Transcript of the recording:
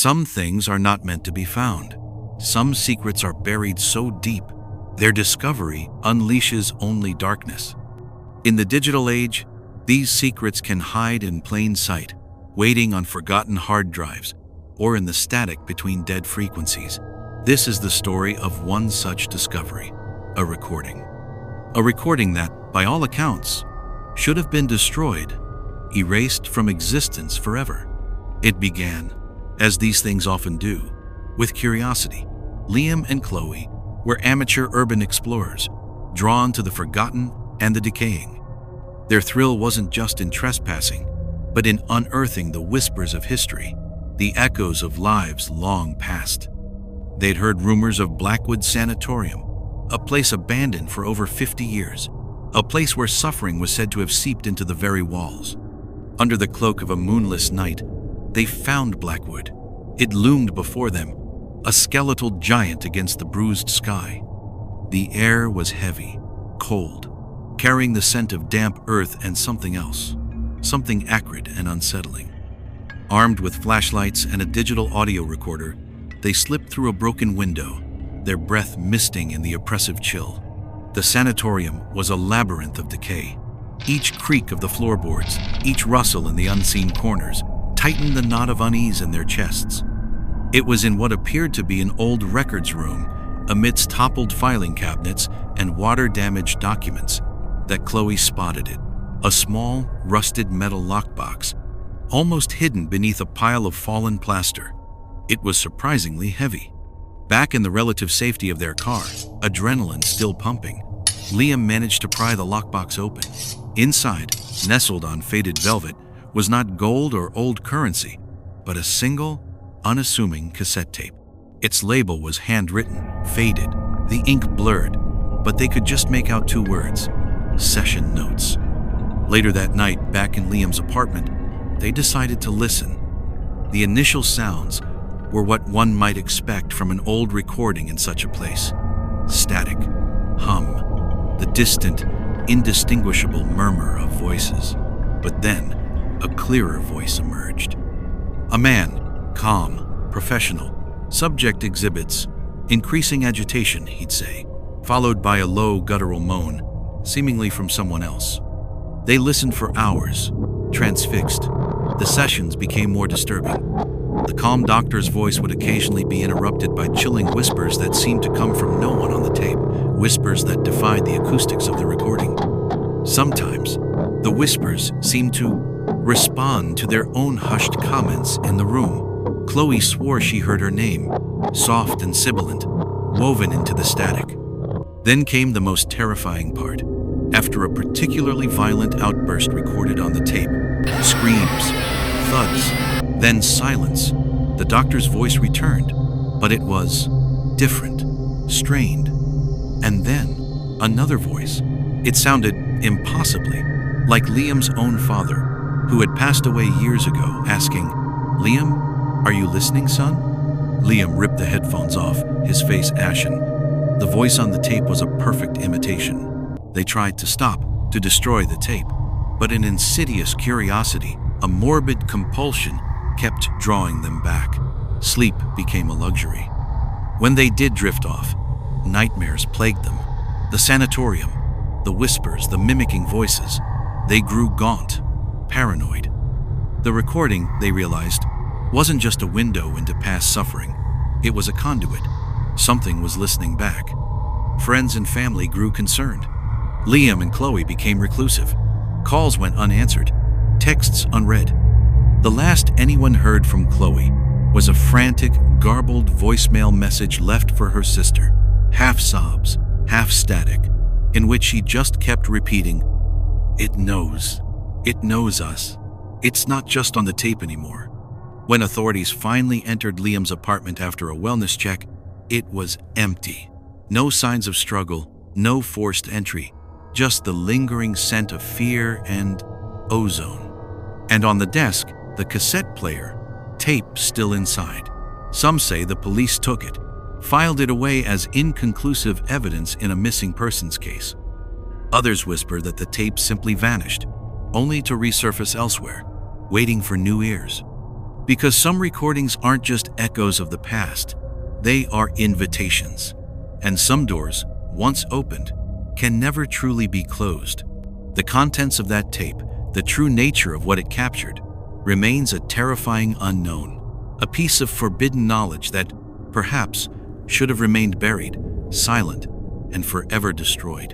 Some things are not meant to be found. Some secrets are buried so deep, their discovery unleashes only darkness. In the digital age, these secrets can hide in plain sight, waiting on forgotten hard drives, or in the static between dead frequencies. This is the story of one such discovery, a recording. A recording that, by all accounts, should have been destroyed, erased from existence forever. It began, as these things often do, with curiosity. Liam and Chloe were amateur urban explorers, drawn to the forgotten and the decaying. Their thrill wasn't just in trespassing, but in unearthing the whispers of history, the echoes of lives long past. They'd heard rumors of Blackwood Sanatorium, a place abandoned for over 50 years, a place where suffering was said to have seeped into the very walls. Under the cloak of a moonless night, they found Blackwood. It loomed before them, a skeletal giant against the bruised sky. The air was heavy, cold, carrying the scent of damp earth and something else, something acrid and unsettling. Armed with flashlights and a digital audio recorder, they slipped through a broken window, their breath misting in the oppressive chill. The sanatorium was a labyrinth of decay. Each creak of the floorboards, each rustle in the unseen corners, tightened the knot of unease in their chests. It was in what appeared to be an old records room, amidst toppled filing cabinets and water-damaged documents, that Chloe spotted it. A small, rusted metal lockbox, almost hidden beneath a pile of fallen plaster. It was surprisingly heavy. Back in the relative safety of their car, adrenaline still pumping, Liam managed to pry the lockbox open. Inside, nestled on faded velvet, was not gold or old currency, but a single, unassuming cassette tape. Its label was handwritten, faded, the ink blurred, but they could just make out two words: session notes. Later that night, back in Liam's apartment, they decided to listen. The initial sounds were what one might expect from an old recording in such a place. Static, hum, the distant, indistinguishable murmur of voices. But then, a clearer voice emerged. A man, calm, professional, subject exhibits increasing agitation, he'd say, followed by a low guttural moan, seemingly from someone else. They listened for hours, transfixed. The sessions became more disturbing. The calm doctor's voice would occasionally be interrupted by chilling whispers that seemed to come from no one on the tape, whispers that defied the acoustics of the recording. Sometimes, the whispers seemed to respond to their own hushed comments in the room. Chloe swore she heard her name, soft and sibilant, woven into the static. Then came the most terrifying part. After a particularly violent outburst recorded on the tape, screams, thuds, then silence, the doctor's voice returned, but it was different, strained. And then another voice. It sounded impossibly like Liam's own father, who had passed away years ago, asking, "Liam, are you listening, son?" Liam ripped the headphones off, his face ashen. The voice on the tape was a perfect imitation. They tried to stop, to destroy the tape, but an insidious curiosity, a morbid compulsion, kept drawing them back. Sleep became a luxury. When they did drift off, nightmares plagued them. The sanatorium, the whispers, the mimicking voices, they grew gaunt, paranoid. The recording, they realized, wasn't just a window into past suffering. It was a conduit. Something was listening back. Friends and family grew concerned. Liam and Chloe became reclusive. Calls went unanswered, texts unread. The last anyone heard from Chloe was a frantic, garbled voicemail message left for her sister, half sobs, half static, in which she just kept repeating, "It knows. It knows us. It's not just on the tape anymore." When authorities finally entered Liam's apartment after a wellness check, it was empty. No signs of struggle, no forced entry, just the lingering scent of fear and ozone. And on the desk, the cassette player, tape still inside. Some say the police took it, filed it away as inconclusive evidence in a missing persons case. Others whisper that the tape simply vanished, only to resurface elsewhere, waiting for new ears. Because some recordings aren't just echoes of the past, they are invitations. And some doors, once opened, can never truly be closed. The contents of that tape, the true nature of what it captured, remains a terrifying unknown, a piece of forbidden knowledge that, perhaps, should have remained buried, silent, and forever destroyed.